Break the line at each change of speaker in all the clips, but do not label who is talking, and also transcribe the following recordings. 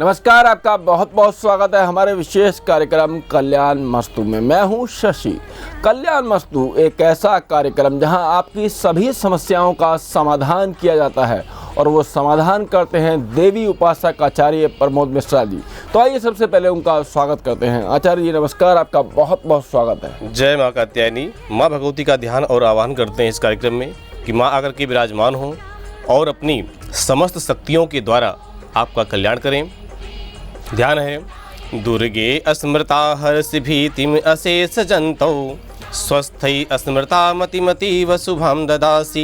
नमस्कार, आपका बहुत बहुत स्वागत है हमारे विशेष कार्यक्रम कल्याण मस्तु में। मैं हूं शशि। कल्याण मस्तु एक ऐसा कार्यक्रम जहां आपकी सभी समस्याओं का समाधान किया जाता है और वो समाधान करते हैं देवी उपासक आचार्य प्रमोद मिश्रा जी। तो आइए सबसे पहले उनका स्वागत करते हैं। आचार्य जी नमस्कार, आपका बहुत बहुत स्वागत है।
जय माँ कात्यायनी। माँ भगवती का ध्यान और आह्वान करते हैं इस कार्यक्रम में कि माँ आकर के विराजमान हो और अपनी समस्त शक्तियों के द्वारा आपका कल्याण करें। ध्यान है। दुर्गे अस्मृता हर्ष भीतिम अशेष जंतौ स्वस्थै अस्मृता मतिमतीव शुभम ददासी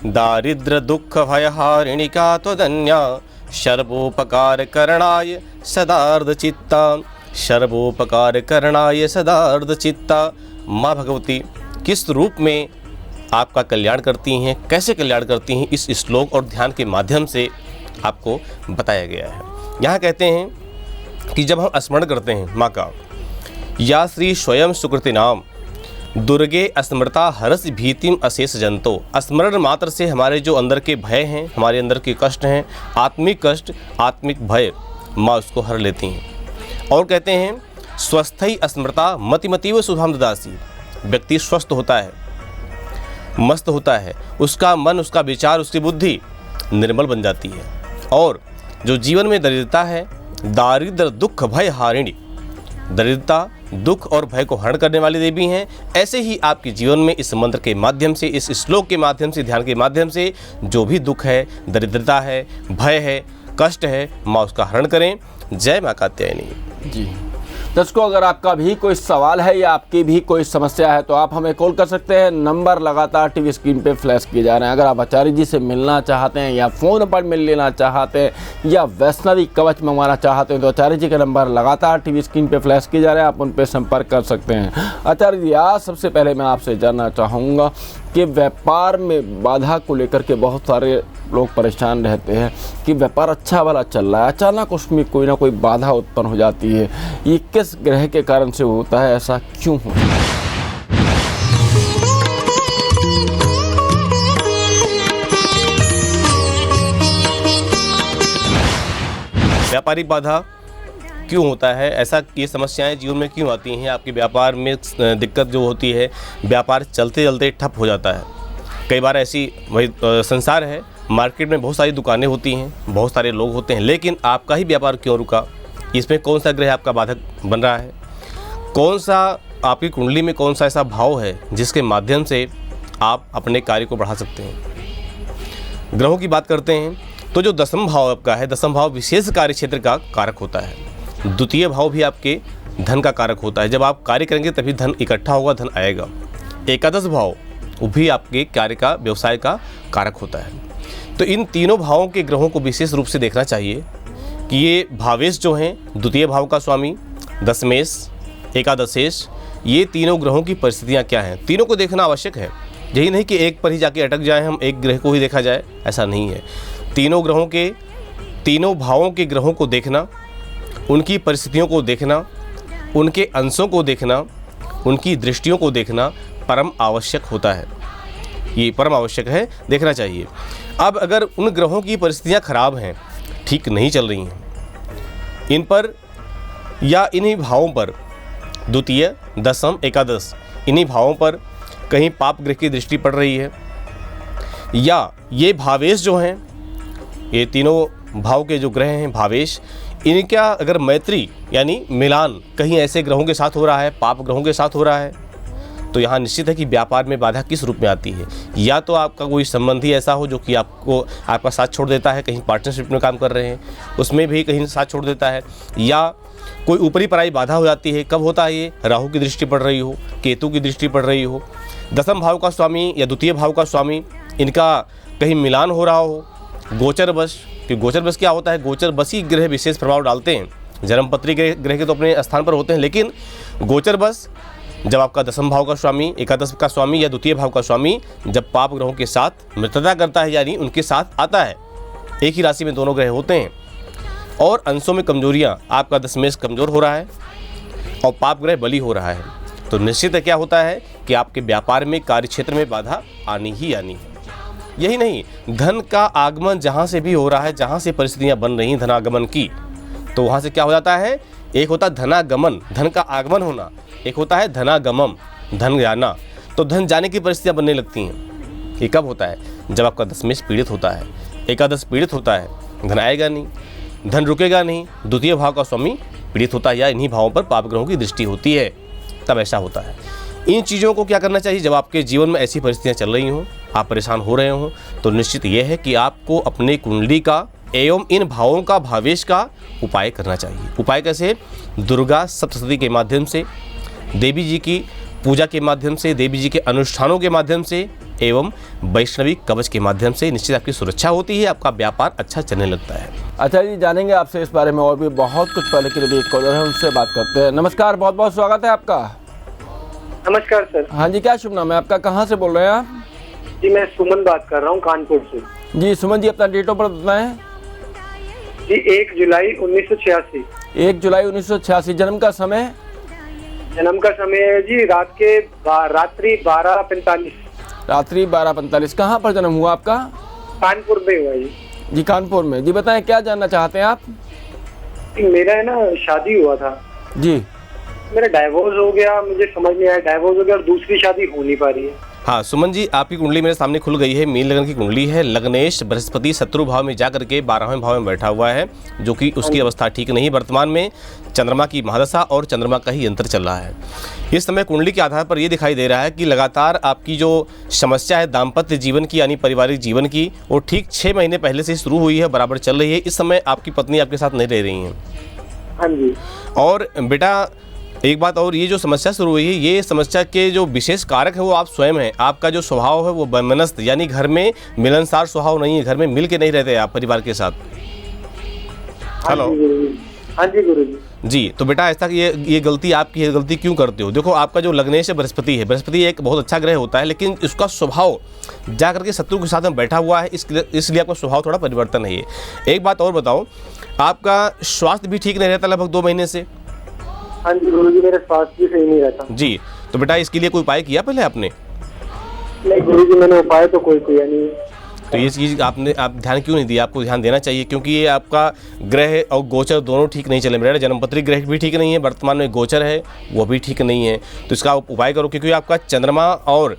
दारिद्र दुख भयहारिणिका त्वदन्या सर्वोपकार करणाय सदार्ध चित्ता सर्वोपकार करणाय सदार्ध चित्ता। माँ भगवती किस रूप में आपका कल्याण करती हैं, कैसे कल्याण करती हैं, इस श्लोक और ध्यान के माध्यम से आपको बताया गया है। यहाँ कहते हैं कि जब हम स्मरण करते हैं माँ का, या श्री स्वयं सुकृति नाम दुर्गे स्मृता हर्ष भीतिम अशेष जंतो। स्मरण मात्र से हमारे जो अंदर के भय हैं, हमारे अंदर के कष्ट हैं, आत्मिक कष्ट, आत्मिक भय, माँ उसको हर लेती हैं। और कहते हैं स्वस्थै स्मृता मतिमतीव शुभम ददासी। व्यक्ति स्वस्थ होता है, मस्त होता है, उसका मन, उसका विचार, उसकी बुद्धि निर्मल बन जाती है। और जो जीवन में दरिद्रता है, दारिद्र दुख भय हारिणी, दरिद्रता दुख और भय को हरण करने वाली देवी हैं। ऐसे ही आपके जीवन में इस मंत्र के माध्यम से, इस श्लोक के माध्यम से, ध्यान के माध्यम से जो भी दुख है, दरिद्रता है, भय है, कष्ट है, माँ उसका हरण करें। जय माँ कात्यायनी
जी। दर्शकों, अगर आपका भी कोई सवाल है या आपकी भी कोई समस्या है तो आप हमें कॉल कर सकते हैं। नंबर लगातार टीवी स्क्रीन पे फ्लैश किए जा रहे हैं। अगर आप आचार्य जी से मिलना चाहते हैं या फ़ोन पर मिल लेना चाहते हैं या वैष्णवी कवच मंगवाना चाहते हैं तो आचार्य जी के नंबर लगातार टीवी स्क्रीन पे फ्लैश किए जा रहे हैं, आप उन पर संपर्क कर सकते हैं। आचार्य जी, आज सबसे पहले मैं आपसे जानना चाहूँगा कि व्यापार में बाधा को लेकर के बहुत सारे लोग परेशान रहते हैं कि व्यापार अच्छा वाला चल रहा है, अचानक उसमें कोई ना कोई बाधा उत्पन्न हो जाती है। ये किस ग्रह के कारण से होता है, ऐसा क्यों होता है?
व्यापारिक बाधा क्यों होता है, ऐसा ये समस्याएं जीवन में क्यों आती हैं? आपके व्यापार में दिक्कत जो होती है, व्यापार चलते चलते ठप हो जाता है। कई बार ऐसी वही संसार है, मार्केट में बहुत सारी दुकानें होती हैं, बहुत सारे लोग होते हैं, लेकिन आपका ही व्यापार क्यों रुका? इसमें कौन सा ग्रह आपका बाधक बन रहा है? कौन सा आपकी कुंडली में कौन सा ऐसा भाव है जिसके माध्यम से आप अपने कार्य को बढ़ा सकते हैं? ग्रहों की बात करते हैं तो जो दसम भाव आपका है, दसम भाव विशेष कार्य क्षेत्र का कारक होता है। द्वितीय भाव भी आपके धन का कारक होता है। जब आप कार्य करेंगे तभी धन इकट्ठा होगा, धन आएगा। एकादश भाव वो भी आपके कार्य का, व्यवसाय का कारक होता है। तो इन तीनों भावों के ग्रहों को विशेष रूप से देखना चाहिए कि ये भावेश जो हैं, द्वितीय भाव का स्वामी, दशमेश, एकादशेश, ये तीनों ग्रहों की परिस्थितियाँ क्या हैं, तीनों को देखना आवश्यक है। यही नहीं कि एक पर ही जाके अटक जाए, हम एक ग्रह को ही देखा जाए, ऐसा नहीं है। तीनों ग्रहों के, तीनों भावों के ग्रहों को देखना, उनकी परिस्थितियों को देखना, उनके अंशों को देखना, उनकी दृष्टियों को देखना परम आवश्यक होता है। ये परम आवश्यक है, देखना चाहिए। अब अगर उन ग्रहों की परिस्थितियाँ खराब हैं, ठीक नहीं चल रही हैं, इन पर या इन्हीं भावों पर, द्वितीय, दशम, एकादश, इन्हीं भावों पर कहीं पाप ग्रह की दृष्टि पड़ रही है, या ये भावेश जो हैं, ये तीनों भाव के जो ग्रह हैं भावेश, इनका अगर मैत्री यानी मिलान कहीं ऐसे ग्रहों के साथ हो रहा है, पाप ग्रहों के साथ हो रहा है, तो यहाँ निश्चित है कि व्यापार में बाधा किस रूप में आती है। या तो आपका कोई संबंधी ऐसा हो जो कि आपका साथ छोड़ देता है, कहीं पार्टनरशिप में काम कर रहे हैं उसमें भी कहीं साथ छोड़ देता है, या कोई ऊपरी पराई बाधा हो जाती है। कब होता है ये? राहु की दृष्टि पड़ रही हो, केतु की दृष्टि पड़ रही हो, दसम भाव का स्वामी या द्वितीय भाव का स्वामी, इनका कहीं मिलान हो रहा हो, गोचर बश। कि गोचर बश क्या होता है? गोचर बश ही ग्रह विशेष प्रभाव डालते हैं। जन्मपत्री ग्रह के तो अपने स्थान पर होते हैं, लेकिन गोचर बश जब आपका दसम भाव का स्वामी, एकादश का स्वामी या द्वितीय भाव का स्वामी जब पाप ग्रहों के साथ मित्रता करता है, यानी उनके साथ आता है, एक ही राशि में दोनों ग्रह होते हैं, और अंशों में कमजोरियां, आपका दशमेश कमजोर हो रहा है और पाप ग्रह बली हो रहा है, तो निश्चित क्या होता है कि आपके व्यापार में, कार्य क्षेत्र में बाधा आनी ही आनी है। यही नहीं, धन का आगमन जहाँ से भी हो रहा है, जहाँ से परिस्थितियाँ बन रही हैं धनागमन की, तो वहाँ से क्या हो जाता है, एक होता है धनागमन, धन का आगमन होना, एक होता है धनागमम, धन जाना। तो धन जाने की परिस्थितियाँ बनने लगती हैं। ये कब होता है, जब आपका दशमेश पीड़ित होता है, एकादश पीड़ित होता है, धन आएगा नहीं, धन रुकेगा नहीं। द्वितीय भाव का स्वामी पीड़ित होता है या इन्हीं भावों पर पाप ग्रहों की दृष्टि होती है, तब ऐसा होता है। इन चीज़ों को क्या करना चाहिए, जब आपके जीवन में ऐसी परिस्थितियाँ चल रही हों, आप परेशान हो रहे हों, तो निश्चित ये है कि आपको अपने कुंडली का एवं इन भावों का भावेश का उपाय करना चाहिए। उपाय कैसे, दुर्गा सप्तशती के माध्यम से, देवी जी की पूजा के माध्यम से, देवी जी के अनुष्ठानों के माध्यम से एवं वैष्णवी कवच के माध्यम से निश्चित आपकी सुरक्षा होती है, आपका व्यापार अच्छा चलने लगता है।
अच्छा जी, जानेंगे आपसे इस बारे में और भी बहुत कुछ। पहले के लिए एक कॉलर है, उनसे बात करते हैं। नमस्कार, बहुत बहुत स्वागत है आपका।
नमस्कार सर।
हाँ जी, क्या शुभ नाम है आपका, कहाँ से बोल रहे हैं आप?
जी मैं सुमन बात कर रहा हूँ कानपुर से।
जी सुमन जी, अपना डेट ऑफ बर्थ बताएं।
जी 1 जुलाई 1986।
1 जुलाई 1986। जन्म का समय?
जन्म का समय है जी रात्रि 12:45।
रात्रि 12:45। कहाँ पर जन्म हुआ आपका?
कानपुर में हुआ जी।
जी कानपुर में। जी बताएं, क्या जानना चाहते हैं आप?
मेरा है ना शादी हुआ था
जी।
मेरा डाइवोर्स हो गया, मुझे समझ नहीं आया, डाइवोर्स हो गया और दूसरी शादी हो नहीं पा रही है।
हाँ सुमन जी, आपकी कुंडली मेरे सामने खुल गई है। मीन लगन की कुंडली है। लग्नेश बृहस्पति शत्रु भाव में जाकर के 12वें भाव में बैठा हुआ है, जो कि उसकी अवस्था ठीक नहीं। वर्तमान में चंद्रमा की महादशा और चंद्रमा का ही यंत्र चल रहा है। इस समय कुंडली के आधार पर ये दिखाई दे रहा है कि लगातार आपकी जो समस्या है दाम्पत्य जीवन की यानी पारिवारिक जीवन की, वो ठीक 6 महीने पहले से शुरू हुई है, बराबर चल रही है। इस समय आपकी पत्नी आपके साथ नहीं रह रही हैं।
हाँ जी।
और बेटा एक बात और, ये जो समस्या शुरू हुई है, ये समस्या के जो विशेष कारक है वो आप स्वयं हैं। आपका जो स्वभाव है वो वैमनस्य यानी घर में मिलनसार स्वभाव नहीं है, घर में मिल के नहीं रहते आप परिवार के साथ। हेलो।
हाँ जी गुरुजी।
जी तो बेटा ऐसा कि ये गलती आपकी है। गलती क्यों करते हो? देखो, आपका जो लग्नेश है बृहस्पति है, बृहस्पति एक बहुत अच्छा ग्रह होता है, लेकिन उसका स्वभाव जा करके शत्रु के साथ में बैठा हुआ है, इसलिए आपका स्वभाव थोड़ा परिवर्तन है। एक बात और बताओ, आपका स्वास्थ्य भी ठीक नहीं रहता लगभग 2 महीने से?
हाँ जी गुरुजी, मेरा स्वास्थ्य भी सही नहीं रहता।
जी तो बेटा इसके लिए कोई उपाय किया पहले आपने?
नहीं गुरुजी, मैंने उपाय तो कोई किया नहीं।
तो ये चीज़ आप ध्यान क्यों नहीं दिया? आपको ध्यान देना चाहिए, क्योंकि ये आपका ग्रह और गोचर दोनों ठीक नहीं चले। मेरा जन्मपत्री ग्रह भी ठीक नहीं है, वर्तमान में गोचर है वो भी ठीक नहीं है। तो इसका उपाय करो, क्योंकि आपका चंद्रमा और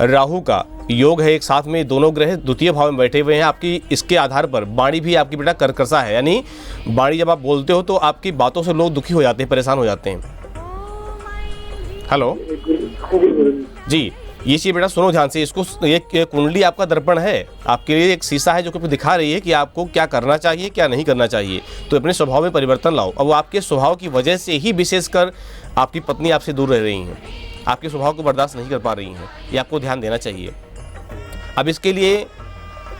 राहु का योग है एक साथ में, दोनों ग्रह द्वितीय भाव में बैठे हुए हैं। आपकी इसके आधार पर वाणी भी आपकी बेटा कर्कशा है, यानी वाणी जब आप बोलते हो तो आपकी बातों से लोग दुखी हो जाते हैं, परेशान हो जाते हैं। हेलो जी, ये चीज़ बेटा सुनो ध्यान से। इसको एक कुंडली आपका दर्पण है, आपके लिए एक शीशा है जो कि दिखा रही है कि आपको क्या करना चाहिए क्या नहीं करना चाहिए। तो अपने स्वभाव में परिवर्तन लाओ। अब वो आपके स्वभाव की वजह से ही विशेषकर आपकी पत्नी आपसे दूर रह रही हैं, आपके स्वभाव को बर्दाश्त नहीं कर पा रही हैं, ये आपको ध्यान देना चाहिए। अब इसके लिए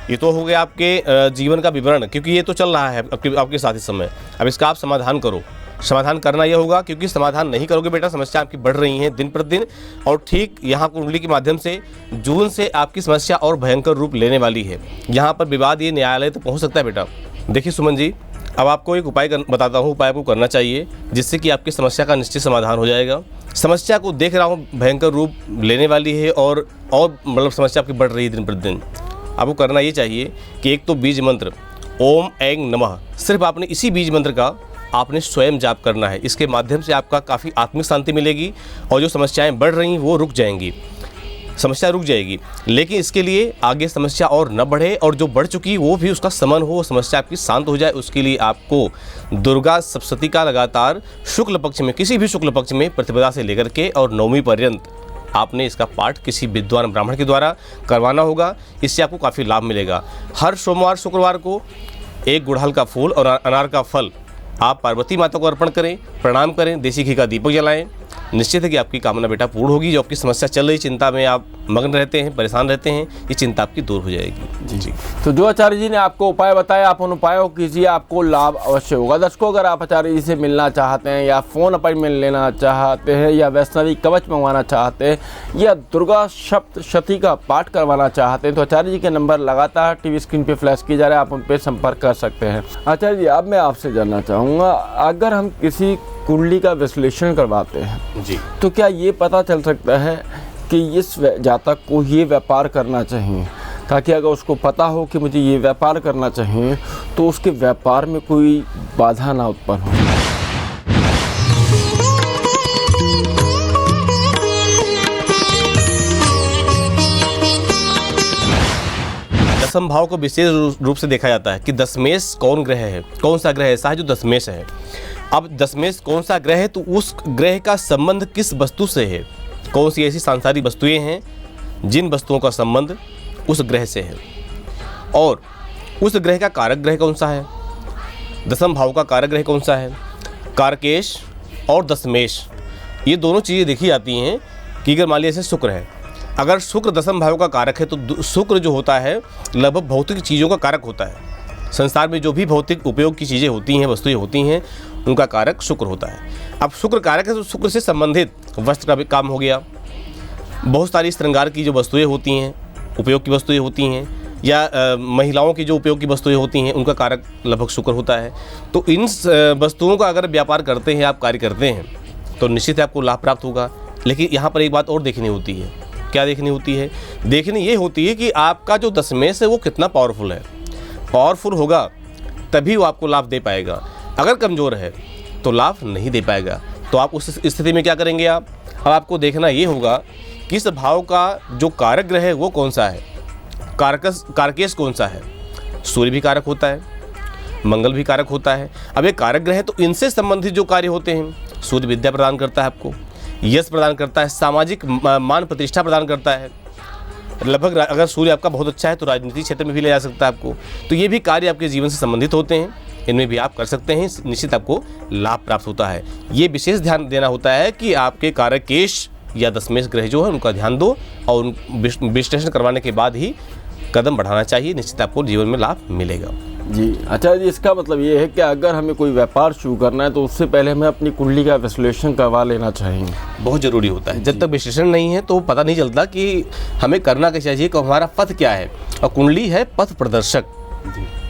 ये तो हो गया आपके जीवन का विवरण, क्योंकि ये तो चल रहा है आपके साथ इस समय। अब इसका आप समाधान करो। समाधान करना यह होगा, क्योंकि समाधान नहीं करोगे बेटा समस्या आपकी बढ़ रही है दिन प्रतिदिन, और ठीक यहाँ कुंडली के माध्यम से जून से आपकी समस्या और भयंकर रूप लेने वाली है। यहाँ पर विवाद ये न्यायालय तो पहुँच सकता है बेटा। देखिए सुमन जी, अब आपको एक उपाय बताता हूँ, उपाय आपको करना चाहिए जिससे कि आपकी समस्या का निश्चित समाधान हो जाएगा। समस्या को देख रहा हूँ भयंकर रूप लेने वाली है और मतलब समस्या आपकी बढ़ रही है दिन प्रतिदिन। आपको करना ये चाहिए कि एक तो बीज मंत्र ओम ऐं नमः, सिर्फ आपने इसी बीज मंत्र का आपने स्वयं जाप करना है। इसके माध्यम से आपका काफ़ी आत्मिक शांति मिलेगी और जो समस्याएं बढ़ रही हैं वो रुक जाएंगी, समस्या रुक जाएगी। लेकिन इसके लिए आगे समस्या और न बढ़े और जो बढ़ चुकी वो भी उसका शमन हो, समस्या आपकी शांत हो जाए, उसके लिए आपको दुर्गा सप्तशती का लगातार शुक्ल पक्ष में, किसी भी शुक्ल पक्ष में प्रतिपदा से लेकर के और 9वीं पर्यंत आपने इसका पाठ किसी विद्वान ब्राह्मण के द्वारा करवाना होगा। इससे आपको काफ़ी लाभ मिलेगा। हर सोमवार शुक्रवार को एक गुड़हल का फूल और अनार का फल आप पार्वती माता को अर्पण करें, प्रणाम करें, देसी घी का दीपक जलाएं। निश्चित है कि आपकी कामना बेटा पूर्ण होगी। जो आपकी समस्या चल रही, चिंता में आप मग्न रहते हैं, परेशान रहते हैं, ये चिंता आपकी दूर हो जाएगी। जी
तो जो आचार्य जी ने आपको उपाय बताया, आप उन उपायों को कीजिए, आपको लाभ अवश्य होगा। दर्शकों, अगर आप आचार्य जी से मिलना चाहते हैं या फ़ोन अपॉइंटमेंट लेना चाहते हैं या वैष्णवी कवच मंगवाना चाहते हैं या दुर्गा सप्तशती का पाठ करवाना चाहते हैं, तो आचार्य जी के नंबर लगातार टीवी स्क्रीन पर फ्लैश किए जा रहे हैं, आप उन पर संपर्क कर सकते हैं। आचार्य जी, अब मैं आपसे जानना चाहूँगा, अगर हम किसी कुंडली का विश्लेषण करवाते हैं
जी,
तो क्या ये पता चल सकता है कि इस जातक को ये व्यापार करना चाहिए? ताकि अगर उसको पता हो कि मुझे ये व्यापार करना चाहिए तो उसके व्यापार में कोई बाधा ना उत्पन्न हो।
दसम भाव को विशेष रूप से देखा जाता है कि दशमेश कौन ग्रह है, कौन सा ग्रह ऐसा है जो दशमेश है। अब दशमेश कौन सा ग्रह है तो उस ग्रह का संबंध किस वस्तु से है, कौन सी ऐसी सांसारिक वस्तुएं हैं जिन वस्तुओं का संबंध उस ग्रह से है, और उस ग्रह का कारक ग्रह कौन सा है, दसम भाव का कारक ग्रह कौन सा है। कारकेश और दशमेश ये दोनों चीज़ें देखी जाती हैं कि अगर मान लीजिए शुक्र है, अगर शुक्र दसम भाव का कारक है तो शुक्र जो होता है लगभग भौतिक चीज़ों का कारक होता है। संसार में जो भी भौतिक उपयोग की चीज़ें होती हैं, वस्तुएं होती हैं, उनका कारक शुक्र होता है। अब शुक्र कारक है तो शुक्र से संबंधित वस्त्र का भी काम हो गया, बहुत सारी श्रृंगार की जो वस्तुएं होती हैं, उपयोग की वस्तुएं होती हैं, या महिलाओं की जो उपयोग की वस्तुएं होती हैं, उनका कारक लगभग शुक्र होता है। तो इन वस्तुओं का अगर व्यापार करते हैं, आप कार्य करते हैं, तो निश्चित ही आपको लाभ प्राप्त होगा। लेकिन यहाँ पर एक बात और देखनी होती है। क्या देखनी होती है? देखनी ये होती है कि आपका जो दशमेश है वो कितना पावरफुल है। पावरफुल होगा तभी वो आपको लाभ दे पाएगा, अगर कमज़ोर है तो लाभ नहीं दे पाएगा। तो आप उस स्थिति में क्या करेंगे? अब आपको देखना ये होगा कि इस भाव का जो कारक ग्रह है वो कौन सा है, कारकेश कौन सा है। सूर्य भी कारक होता है, मंगल भी कारक होता है। अब ये कारक ग्रह है तो इनसे संबंधित जो कार्य होते हैं, सूर्य विद्या प्रदान करता है, आपको यश प्रदान करता है, सामाजिक मान प्रतिष्ठा प्रदान करता है। लगभग अगर सूर्य आपका बहुत अच्छा है तो राजनीतिक क्षेत्र में भी ले जा सकता है आपको। तो ये भी कार्य आपके जीवन से संबंधित होते हैं, इनमें भी आप कर सकते हैं, निश्चित आपको लाभ प्राप्त होता है। ये विशेष ध्यान देना होता है कि आपके कारकेश या दशमेश ग्रह जो है उनका ध्यान दो, और विश्लेषण करवाने के बाद ही कदम बढ़ाना चाहिए, निश्चित आपको जीवन में लाभ मिलेगा।
जी अच्छा जी, इसका मतलब ये है कि अगर हमें कोई व्यापार शुरू करना है तो उससे पहले हमें अपनी कुंडली का विश्लेषण करवा लेना चाहिए।
बहुत ज़रूरी होता है। जब तक विश्लेषण नहीं है तो पता नहीं चलता कि हमें करना क्या चाहिए, कि हमारा पथ क्या है। और कुंडली है पथ प्रदर्शक,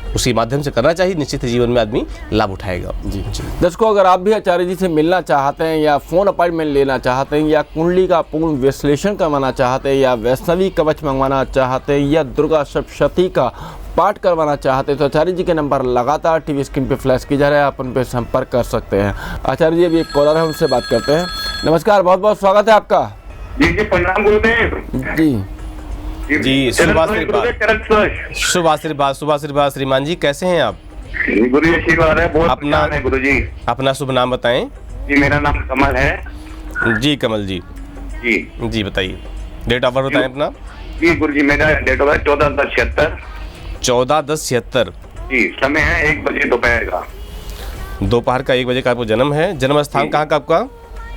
उसी माध्यम से करना चाहिए, निश्चित जीवन में आदमी लाभ उठाएगा।
जी दर्शकों, अगर आप भी आचार्य जी से मिलना चाहते हैं, या फ़ोन अपॉइंटमेंट लेना चाहते हैं, या कुंडली का पूर्ण विश्लेषण करवाना चाहते हैं, या वैष्णवी कवच मंगवाना चाहते हैं, या दुर्गा सप्तशती का पाठ करवाना चाहते हैं, तो आचार्य जी के नंबर लगातार टीवी स्क्रीन पे फ्लैश की जा रहा है, आप उन पर संपर्क कर सकते हैं। आचार्य जी अभी एक कॉलर है, उनसे बात करते हैं। नमस्कार, बहुत बहुत स्वागत है आपका।
जी जी, प्रणाम गुरुदेव।
जी शुभ आशीर्वाद श्रीमान जी, कैसे हैं आप?
गुरु जी आशीर्वाद है, बहुत
अपना
है गुरु जी।
अपना शुभ नाम बताएं।
जी मेरा नाम कमल है।
जी कमल जी, जी बताइए, डेट ऑफ बर्थ बताएं अपना।
जी गुरु जी, मेरा डेट ऑफ बर्थ 14/10/76।
14/10/76।
जी, समय है 1 बजे दोपहर का।
दोपहर का 1 बजे का आपको जन्म है। जन्म स्थान कहाँ का आपका?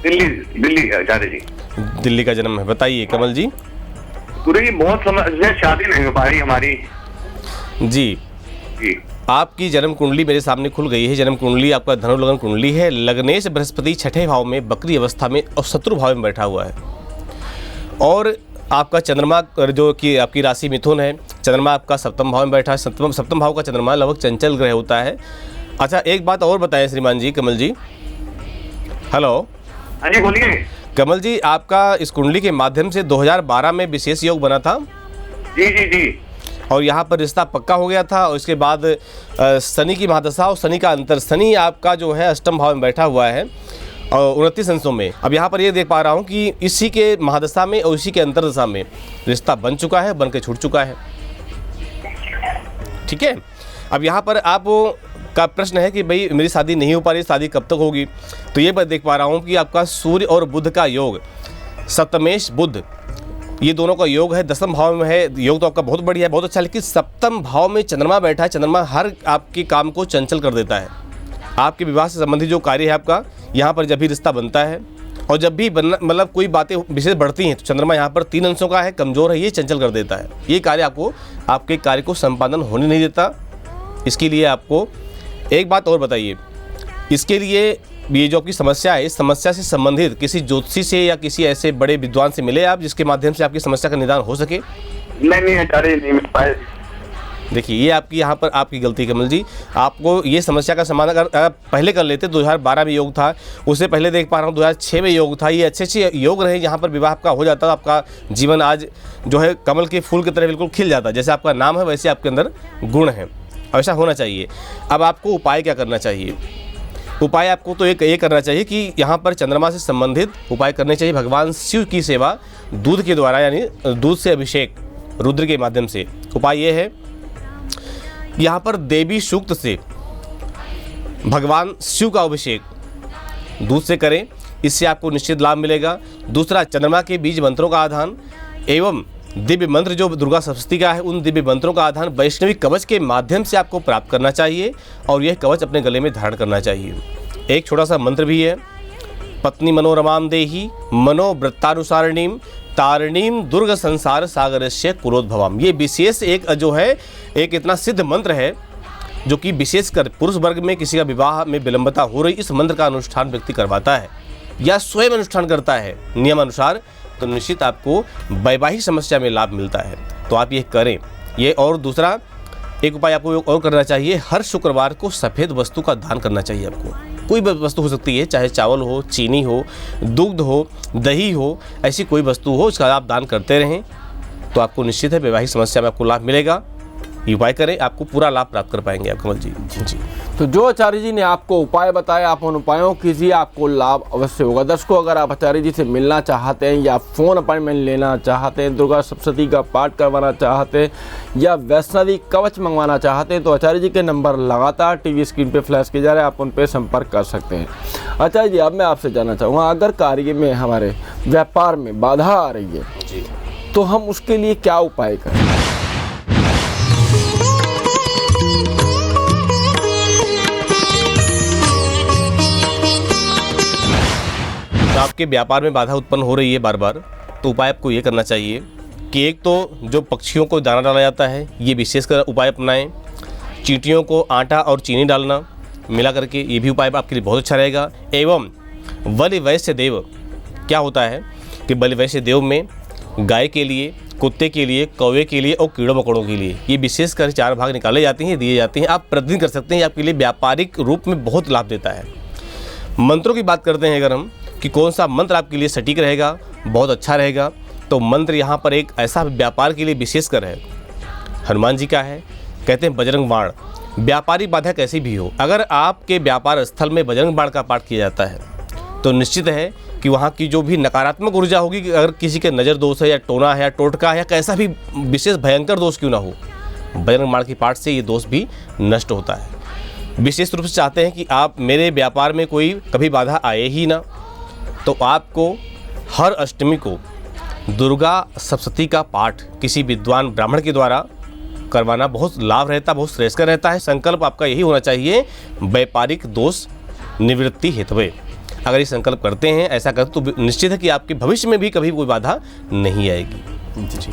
दिल्ली आचार्य जी।
दिल्ली का जन्म है। बताइए कमल जी।
गुरु जी, बहुत समय से शादी नहीं हो पा रही हमारी।
जी
जी,
आपकी जन्म कुंडली मेरे सामने खुल गई है। जन्म कुंडली आपका धनु लगन कुंडली है। लग्नेश बृहस्पति 6ठे भाव में बकरी अवस्था में और शत्रु भाव में बैठा हुआ है, और आपका चंद्रमा जो कि आपकी राशि मिथुन है, चंद्रमा आपका सप्तम भाव में बैठा है। सप्तम भाव का चंद्रमा लगभग चंचल ग्रह होता है। अच्छा एक बात और बताएं श्रीमान जी, कमल जी। हेलो,
हाँ जी बोलिए।
कमल जी, आपका इस कुंडली के माध्यम से 2012 में विशेष योग बना था।
जी जी जी।
और यहाँ पर रिश्ता पक्का हो गया था, और इसके बाद शनि की महादशा और शनि का अंतर, शनि आपका जो है अष्टम भाव में बैठा हुआ है और 29 अंशों में। अब यहाँ पर ये देख पा रहा हूँ कि इसी के महादशा में और इसी के अंतरदशा में रिश्ता बन चुका है, बन के छूट चुका है। ठीक है। अब यहाँ पर आप का प्रश्न है कि भाई मेरी शादी नहीं हो पा रही, शादी कब तक होगी? तो ये बात देख पा रहा हूँ कि आपका सूर्य और बुध का योग, सप्तमेश बुध, ये दोनों का योग है, दसम भाव में है। योग तो आपका बहुत बढ़िया है, बहुत अच्छा, लेकिन सप्तम भाव में चंद्रमा बैठा है। चंद्रमा हर आपके काम को चंचल कर देता है। आपके विवाह से संबंधित जो कार्य है आपका, यहाँ पर जब भी रिश्ता बनता है और जब भी मतलब कोई बातें विशेष बढ़ती हैं, तो चंद्रमा यहाँ पर 3 अंशों का है, कमज़ोर है, ये चंचल कर देता है। ये कार्य आपको आपके कार्य को संपादन होने नहीं देता। इसके लिए आपको एक बात और बताइए, इसके लिए ये जो आपकी समस्या है, इस समस्या से संबंधित किसी ज्योतिषी से या किसी ऐसे बड़े विद्वान से मिले आप, जिसके माध्यम से आपकी समस्या का निदान हो सके?
नहीं आचार्य, नहीं मिल पाए।
देखिए ये आपकी यहाँ पर आपकी गलती कमल जी। आपको ये समस्या का समाधान अगर पहले कर लेते, 2012 में योग था, उससे पहले देख पा रहा हूँ 2006 में योग था, ये अच्छे अच्छे योग रहे जहाँ पर विवाह आपका हो जाता, आपका जीवन आज जो है कमल के फूल की तरह बिल्कुल खिल जाता। जैसे आपका नाम है वैसे आपके अंदर गुण है, ऐसा होना चाहिए। अब आपको उपाय क्या करना चाहिए? उपाय आपको तो ये करना चाहिए कि यहाँ पर चंद्रमा से संबंधित उपाय करने चाहिए। भगवान शिव की सेवा दूध के द्वारा, यानी दूध से अभिषेक रुद्र के माध्यम से। उपाय ये है, यहाँ पर देवी सूक्त से भगवान शिव का अभिषेक दूध से करें, इससे आपको निश्चित लाभ मिलेगा। दूसरा, चंद्रमा के बीज मंत्रों का आधान एवं दिव्य मंत्र जो दुर्गा सप्तशती का है, उन दिव्य मंत्रों का आधान वैष्णवी कवच के माध्यम से आपको प्राप्त करना चाहिए और यह कवच अपने गले में धारण करना चाहिए। एक छोटा सा मंत्र भी है, पत्नी मनोरमाम देही मनोवृत्तानुसारिणीम तारिणीम दुर्ग संसार सागरस्य कुलोद्भवाम। ये विशेष एक जो है एक इतना सिद्ध मंत्र है जो कि विशेषकर पुरुष वर्ग में किसी का विवाह में विलंबता हो रही, इस मंत्र का अनुष्ठान व्यक्ति करवाता है या स्वयं अनुष्ठान करता है नियमानुसार, तो निश्चित आपको वैवाहिक समस्या में लाभ मिलता है। तो आप ये करें ये। और दूसरा एक उपाय आपको और करना चाहिए, हर शुक्रवार को सफ़ेद वस्तु का दान करना चाहिए। आपको कोई भी वस्तु हो सकती है, चाहे चावल हो, चीनी हो, दूध हो, दही हो, ऐसी कोई वस्तु हो, इसका आप दान करते रहें तो आपको निश्चित है वैवाहिक समस्या में आपको लाभ मिलेगा। ये उपाय करें, आपको पूरा लाभ प्राप्त कर पाएंगे आप कमल जी। जी
तो जो आचार्य जी ने आपको उपाय बताए, आप उन उपायों कीजिए, आपको लाभ अवश्य होगा। दर्शकों, अगर आप आचार्य जी से मिलना चाहते हैं या फ़ोन अपॉइंटमेंट लेना चाहते हैं, दुर्गा सप्तशती का पाठ करवाना चाहते हैं या वैष्णवी कवच मंगवाना चाहते हैं, तो आचार्य जी के नंबर लगातार टीवी स्क्रीन पे फ्लैश किए जा रहे हैं, आप उन पर संपर्क कर सकते हैं। आचार्य जी, अब मैं आपसे जानना चाहूँगा, अगर कार्य में हमारे व्यापार में बाधा आ रही है
जी,
तो हम उसके लिए क्या उपाय करें?
तो आपके व्यापार में बाधा उत्पन्न हो रही है बार बार, तो उपाय आपको ये करना चाहिए कि एक तो जो पक्षियों को दाना डाला जाता है, ये विशेषकर उपाय अपनाएं। चींटियों को आटा और चीनी डालना मिला करके, ये भी उपाय आपके लिए बहुत अच्छा रहेगा। एवं बलि वैश्य देव, क्या होता है कि बलि वैश्य देव में गाय के लिए, कुत्ते के लिए, कौवे के लिए और कीड़ों मकोड़ों के लिए ये विशेषकर 4 भाग निकाले जाते हैं, दिए जाते हैं। आप प्रतिदिन कर सकते हैं, आपके लिए व्यापारिक रूप में बहुत लाभ देता है। मंत्रों की बात करते हैं अगर हम कि कौन सा मंत्र आपके लिए सटीक रहेगा, बहुत अच्छा रहेगा, तो मंत्र यहाँ पर एक ऐसा व्यापार के लिए विशेषकर है, हनुमान जी का है। कहते हैं बजरंग बाण। व्यापारी बाधा कैसी भी हो, अगर आपके व्यापार स्थल में बजरंग बाण का पाठ किया जाता है तो निश्चित है कि वहाँ की जो भी नकारात्मक ऊर्जा होगी, अगर किसी के नज़र दोष है या टोना है या टोटका है या कैसा भी विशेष भयंकर दोष क्यों ना हो, बजरंग बाण के पाठ से ये दोष भी नष्ट होता है। विशेष रूप से चाहते हैं कि आप मेरे व्यापार में कोई कभी बाधा आए ही ना, तो आपको हर अष्टमी को दुर्गा सप्तशती का पाठ किसी विद्वान ब्राह्मण के द्वारा करवाना बहुत लाभ रहता, बहुत श्रेष्ठकर रहता है। संकल्प आपका यही होना चाहिए, व्यापारिक दोष निवृत्ति हेतुवे। अगर ये संकल्प करते हैं, ऐसा करते तो निश्चित है कि आपके भविष्य में भी कभी कोई बाधा नहीं आएगी। जी।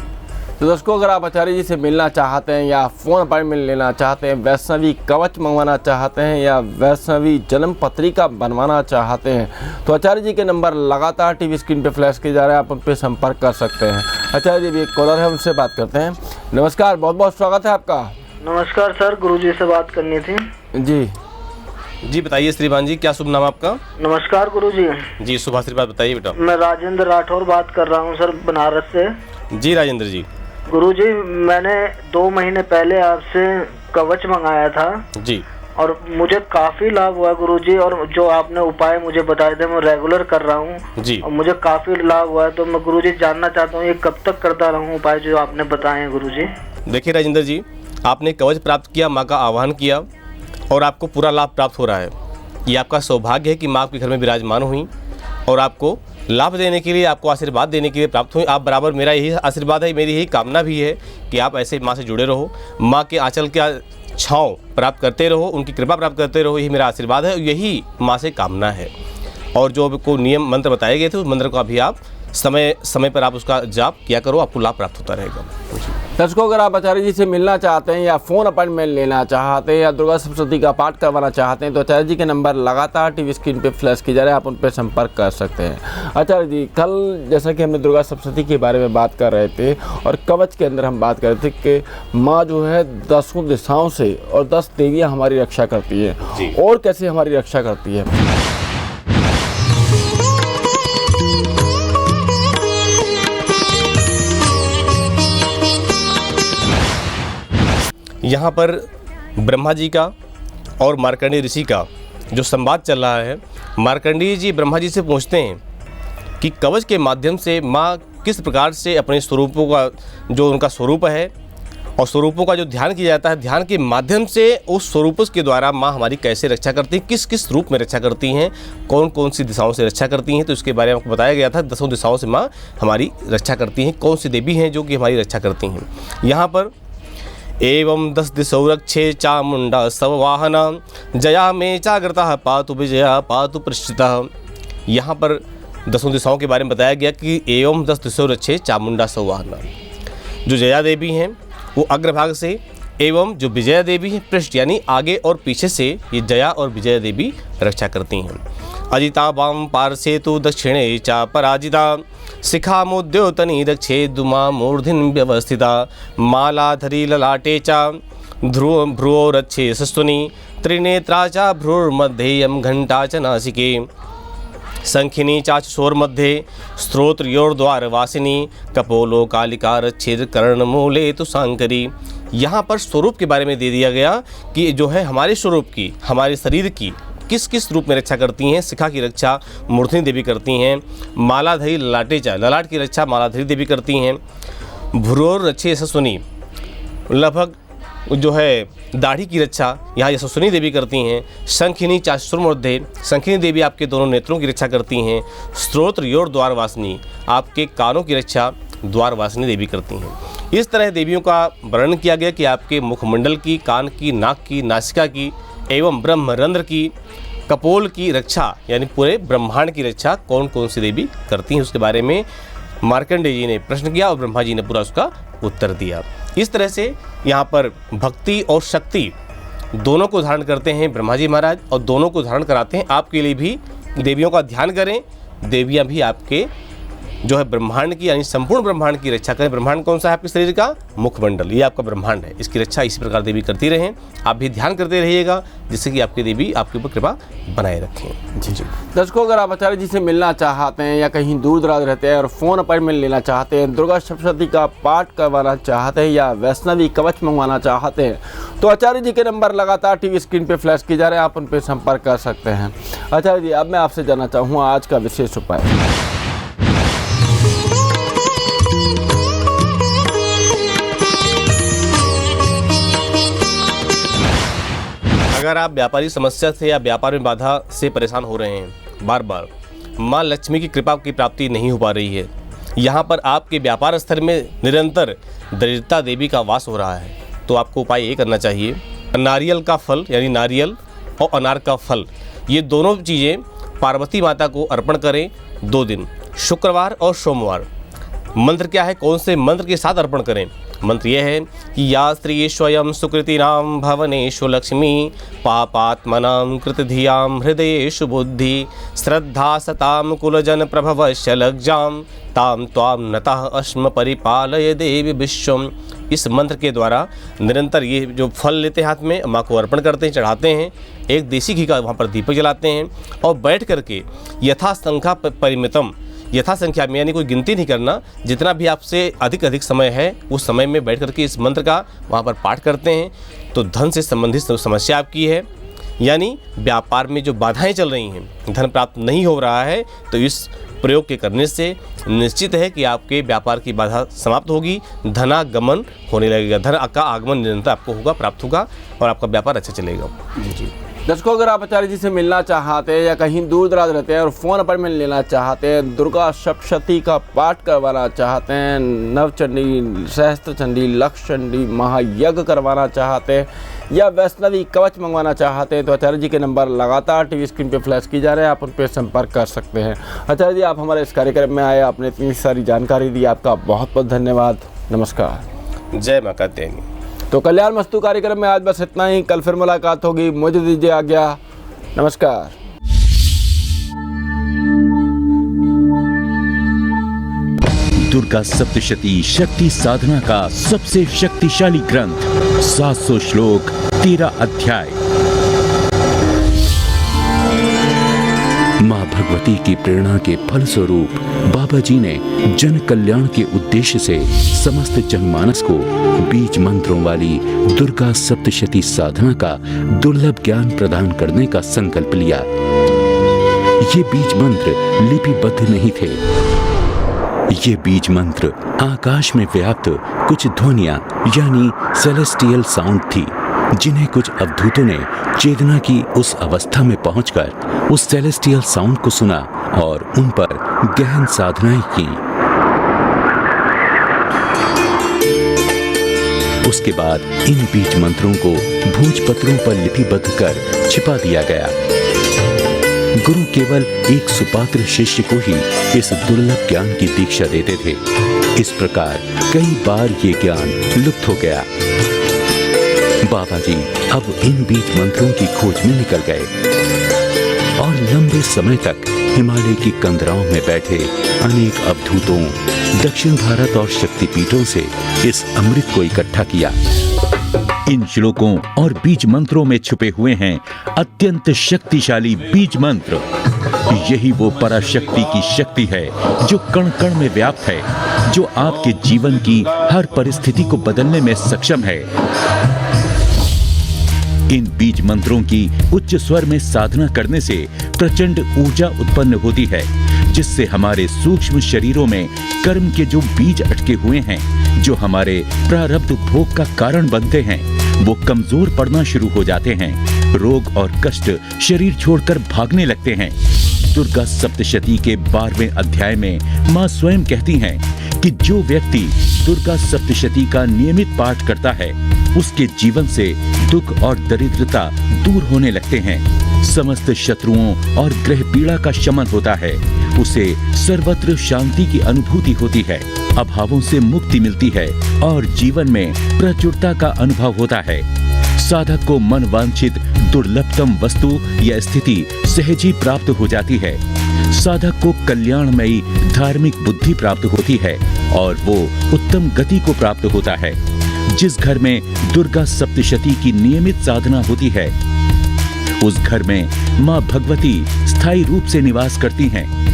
तो दोस्तों, अगर आप आचार्य जी से मिलना चाहते हैं या फ़ोन अपॉइंटमेंट लेना चाहते हैं, वैष्णवी कवच मंगवाना चाहते हैं या वैष्णवी जन्म पत्रिका बनवाना चाहते हैं, तो आचार्य जी के नंबर लगातार टीवी स्क्रीन पे फ्लैश किए जा रहे हैं, आप उन पर संपर्क कर सकते हैं। आचार्य जी, भी एक कॉलर है, उनसे बात करते हैं। नमस्कार, बहुत बहुत स्वागत है आपका।
नमस्कार सर, गुरुजी से बात करनी थी।
जी बताइए श्रीमान जी, क्या शुभ नाम आपका?
नमस्कार गुरुजी।
जी, शुभ आशीर्वाद बताइए बेटा।
मैं राजेंद्र राठौर बात कर रहा हूँ सर, बनारस से।
जी राजेंद्र जी।
गुरुजी, मैंने 2 महीने पहले आपसे कवच मंगाया था
जी,
और मुझे काफ़ी लाभ हुआ गुरुजी, और जो आपने उपाय मुझे बताए थे मैं रेगुलर कर रहा हूँ
जी,
और मुझे काफ़ी लाभ हुआ है। तो मैं गुरुजी जानना चाहता हूँ ये कब तक करता रहूँ उपाय जो आपने बताए हैं गुरुजी।
देखिए राजेंद्र जी, आपने कवच प्राप्त किया, माँ का आह्वान किया और आपको पूरा लाभ प्राप्त हो रहा है। ये आपका सौभाग्य है कि माँ आपके घर में विराजमान हुई और आपको लाभ देने के लिए, आपको आशीर्वाद देने के लिए प्राप्त हुई। आप बराबर, मेरा यही आशीर्वाद है, मेरी यही कामना भी है कि आप ऐसे माँ से जुड़े रहो, माँ के आंचल का छाँव प्राप्त करते रहो, उनकी कृपा प्राप्त करते रहो, यही मेरा आशीर्वाद है, यही माँ से कामना है। और जो आपको नियम मंत्र बताए गए थे उस मंत्र का भी आप समय समय पर आप उसका जाप किया करो, आपको लाभ प्राप्त होता रहेगा।
दर्शकों, अगर आप आचार्य जी से मिलना चाहते हैं या फ़ोन अपॉइंटमेंट लेना चाहते हैं या दुर्गा सप्तशती का पाठ करवाना चाहते हैं तो आचार्य जी के नंबर लगातार टीवी स्क्रीन पे फ्लैश की जा रहे हैं, आप उन पर संपर्क कर सकते हैं। आचार्य जी, कल जैसा कि हमने दुर्गा सप्तशती के बारे में बात कर रहे थे और कवच के अंदर हम बात कर रहे थे कि माँ जो है 10 दिशाओं से और 10 देवियाँ हमारी रक्षा करती है, और कैसे हमारी रक्षा करती है।
यहाँ पर ब्रह्मा जी का और मार्कंडेय ऋषि का जो संवाद चल रहा है, मार्कंडेय जी ब्रह्मा जी से पूछते हैं कि कवच के माध्यम से माँ किस प्रकार से अपने स्वरूपों का, जो उनका स्वरूप है और स्वरूपों का जो ध्यान किया जाता है, ध्यान के माध्यम से उस स्वरूप के द्वारा माँ हमारी कैसे रक्षा करती हैं, किस किस रूप में रक्षा करती हैं, कौन कौन सी दिशाओं से रक्षा करती हैं। तो इसके बारे में आपको बताया गया था, 10 दिशाओं से माँ हमारी रक्षा करती हैं, कौन सी देवी हैं जो कि हमारी रक्षा करती हैं। यहाँ पर एवं 10 दिशो रक्षे चामुंडा सववाहना जया में जागृता पातु विजया पातु पृष्ठतः। यहाँ पर 10 दिशाओं के बारे में बताया गया कि एवं 10 दिशो रक्षे चामुंडा सववाहना, जो जया देवी हैं वो अग्रभाग से, एवं जो विजया देवी है पृष्ठ यानी आगे और पीछे से, ये जया और विजया देवी रक्षा करती हैं। अजिता वाम पार्श्वेतु दक्षिणे चा पराजिता शिखा मुद्योतनी दक्षे दुमा मूर्धिन व्यवस्थिता मालाधरी ललाटे चा भ्रुवोरक्षे सस्तुनि त्रिनेत्रा चा भ्रुर्मध्येयं घंटा च नासिके शंखिनी चाच शोरमध्ये स्त्रोत्रयोर्द्वारवासिनी कपोलो कालिका रक्षित कर्णमूले तु सांकरी। यहाँ पर स्वरूप के बारे में दे दिया गया कि जो है हमारे स्वरूप की, हमारे शरीर की किस किस रूप में रक्षा करती हैं। शिखा की रक्षा मूर्धनि देवी करती हैं, मालाधरी ललाटेचा, ललाट की रक्षा मालाधरी देवी करती हैं, भ्रुर रक्षे यशस्विनी, लगभग जो है दाढ़ी की रक्षा यहाँ यशस्विनी देवी करती हैं। शंखिनी चाशुर मध्य, शंखिनी देवी आपके दोनों नेत्रों की रक्षा करती हैं। स्त्रोत्र योर द्वारवासिनी, आपके कानों की रक्षा द्वारवासिनी देवी करती हैं। इस तरह देवियों का वर्णन किया गया कि आपके मुखमंडल की, कान की, नाक की, नासिका की एवं ब्रह्मरंध्र की, कपोल की रक्षा यानी पूरे ब्रह्मांड की रक्षा कौन कौन सी देवी करती हैं, उसके बारे में मार्कंडेय जी ने प्रश्न किया और ब्रह्मा जी ने पूरा उसका उत्तर दिया। इस तरह से यहाँ पर भक्ति और शक्ति दोनों को धारण करते हैं ब्रह्मा जी महाराज और दोनों को धारण कराते हैं। आपके लिए भी देवियों का ध्यान करें, देवियाँ भी आपके जो है ब्रह्मांड की यानी संपूर्ण ब्रह्मांड की रक्षा करें। ब्रह्मांड कौन सा है आपके शरीर का? मुखमंडल, ये आपका ब्रह्मांड है, इसकी रक्षा इसी प्रकार देवी करती रहें। आप भी ध्यान करते रहिएगा जिससे कि आपकी देवी आपके ऊपर कृपा बनाए रखें। जी।
दर्शकों, अगर आप आचार्य जी से मिलना चाहते हैं या कहीं दूर दराज रहते हैं और फ़ोन अपॉइंटमेंट लेना चाहते हैं, दुर्गा सप्तशती का पाठ करवाना चाहते हैं या वैष्णवी कवच मंगवाना चाहते हैं तो आचार्य जी के नंबर लगातार टीवी स्क्रीन पर फ्लैश किए जा रहे हैं, आप उन पर संपर्क कर सकते हैं। आचार्य जी, अब मैं आपसे जानना चाहूँगा आज का विशेष उपाय।
अगर आप व्यापारी समस्या से या व्यापार में बाधा से परेशान हो रहे हैं, बार बार माँ लक्ष्मी की कृपा की प्राप्ति नहीं हो पा रही है, यहाँ पर आपके व्यापार स्तर में निरंतर दरिद्रता देवी का वास हो रहा है, तो आपको उपाय ये करना चाहिए। नारियल का फल यानी नारियल और अनार का फल, ये दोनों चीज़ें पार्वती माता को अर्पण करें 2 दिन, शुक्रवार और सोमवार। मंत्र क्या है, कौन से मंत्र के साथ अर्पण करें? मंत्र यह है कि या स्त्री स्वयं सुकृतिनां भवनेषु लक्ष्मी पापात्मनां कृतधियां हृदयेषु बुद्धि श्रद्धा सतां कुलजन प्रभवश्य लज्जां तां त्वां नतः अस्म परिपालय देवी विश्वम। इस मंत्र के द्वारा निरंतर ये जो फल लेते हैं हाथ में, माँ को अर्पण करते हैं, चढ़ाते हैं, एक देसी घी का वहाँ पर दीपक जलाते हैं और बैठ करके यथा संख्या परिमितम, यथा संख्या में यानी कोई गिनती नहीं करना, जितना भी आपसे अधिक समय है उस समय में बैठ करके इस मंत्र का वहाँ पर पाठ करते हैं तो धन से संबंधित समस्या आपकी है यानी व्यापार में जो बाधाएं चल रही हैं, धन प्राप्त नहीं हो रहा है, तो इस प्रयोग के करने से निश्चित है कि आपके व्यापार की बाधा समाप्त होगी, धनागमन होने लगेगा, धन का आगमन निरंतर आपको होगा, प्राप्त होगा और आपका व्यापार अच्छा चलेगा। जी।
दर्शकों, अगर आप आचार्य जी से मिलना चाहते हैं या कहीं दूर दराज रहते हैं और फ़ोन अपॉइंटमेंट लेना चाहते हैं, दुर्गा सप्तशती का पाठ करवाना चाहते हैं, नवचंडी, सहस्त्र चंडी, लक्ष्य चंडी, महायज्ञ करवाना चाहते हैं या वैष्णवी कवच मंगवाना चाहते हैं, तो आचार्य जी के नंबर लगातार टीवी स्क्रीन पे फ्लैश की जा रहे हैं, आप उन पर संपर्क कर सकते हैं। आचार्य जी, आप हमारे इस कार्यक्रम में आए, आपने इतनी सारी जानकारी दी, आपका बहुत बहुत धन्यवाद। नमस्कार।
जय माँ कात्यायनी।
तो कल्याण मस्तु कार्यक्रम में आज बस इतना ही। कल फिर मुलाकात होगी। मुझे दीजिए आज्ञा। नमस्कार।
दुर्गा सप्तशती शक्ति साधना का सबसे शक्तिशाली ग्रंथ, 700 श्लोक, 13 अध्याय। मां भगवती की प्रेरणा के फलस्वरूप बाबा जी ने जन कल्याण के उद्देश्य से समस्त जनमानस को बीज मंत्रों वाली दुर्गा सप्तशती साधना का दुर्लभ ज्ञान प्रदान करने का संकल्प लिया। ये बीज मंत्र लिपिबद्ध नहीं थे। ये बीज मंत्र आकाश में व्याप्त कुछ ध्वनियां यानी सेलेस्टियल साउंड थी, जिन्हें कुछ अवधूतों ने चेतना की उस अवस्था में पहुंचकर उस सेलेस्टियल साउंड को सुना और उन पर गहन साधनाएं की। उसके बाद इन बीज मंत्रों को भोजपत्रों पर लिपिबद्ध कर छिपा दिया गया। गुरु केवल एक सुपात्र शिष्य को ही इस दुर्लभ ज्ञान की दीक्षा देते थे। इस प्रकार कई बार ये ज्ञान लुप्त हो गया। बाबा जी अब इन बीज मंत्रों की खोज में निकल गए और लंबे समय तक हिमालय की कंदराओं में बैठे अनेक अवधूतों, दक्षिण भारत और शक्तिपीठों से इस अमृत को इकट्ठा किया। इन श्लोकों और बीज मंत्रों में छुपे हुए हैं अत्यंत शक्तिशाली बीज मंत्र। यही वो पराशक्ति की शक्ति है जो कण कण में व्याप्त है, जो आपके जीवन की हर परिस्थिति को बदलने में सक्षम है। इन बीज मंत्रों की उच्च स्वर में साधना करने से प्रचंड ऊर्जा उत्पन्न होती है, जिससे हमारे सूक्ष्म शरीरों में कर्म के जो बीज अटके हुए हैं, जो हमारे प्रारब्ध भोग का कारण बनते हैं, वो कमजोर पड़ना शुरू हो जाते हैं। रोग और कष्ट शरीर छोड़कर भागने लगते हैं। दुर्गा सप्तशती के 12वें अध्याय में मां स्वयं कहती हैं कि जो व्यक्ति दुर्गा सप्तशती का नियमित पाठ करता है, उसके जीवन से दुख और दरिद्रता दूर होने लगते हैं। समस्त शत्रुओं और ग्रह पीड़ा का शमन होता है। उसे सर्वत्र शांति की अनुभूति होती है, अभावों से मुक्ति मिलती है और जीवन में प्रचुरता का अनुभव होता है। साधक को मन वांछित दुर्लभतम वस्तु या स्थिति सहज ही प्राप्त हो जाती है। साधक को कल्याणमयी धार्मिक बुद्धि प्राप्त होती है और वो उत्तम गति को प्राप्त होता है। जिस घर में दुर्गा सप्तशती की नियमित साधना होती है, उस घर में मां भगवती स्थायी रूप से निवास करती हैं।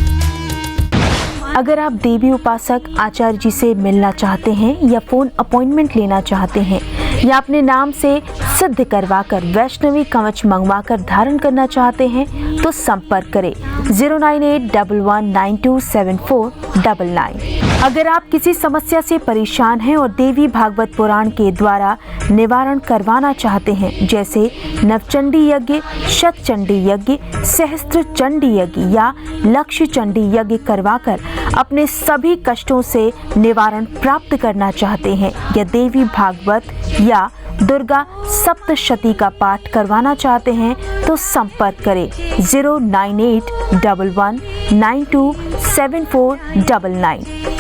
अगर आप देवी उपासक आचार्य जी से मिलना चाहते हैं या फोन अपॉइंटमेंट लेना चाहते हैं या अपने नाम से सिद्ध करवाकर वैष्णवी कवच मंगवाकर धारण करना चाहते हैं, तो संपर्क करें 09811927499। अगर आप किसी समस्या से परेशान हैं और देवी भागवत पुराण के द्वारा निवारण करवाना चाहते हैं, जैसे नवचंडी यज्ञ, शतचंडी यज्ञ, सहस्त्र चंडी यज्ञ या लक्ष्य चंडी यज्ञ करवाकर अपने सभी कष्टों से निवारण प्राप्त करना चाहते हैं, या देवी भागवत या दुर्गा सप्तशती का पाठ करवाना चाहते हैं, तो संपर्क करें 09811927499।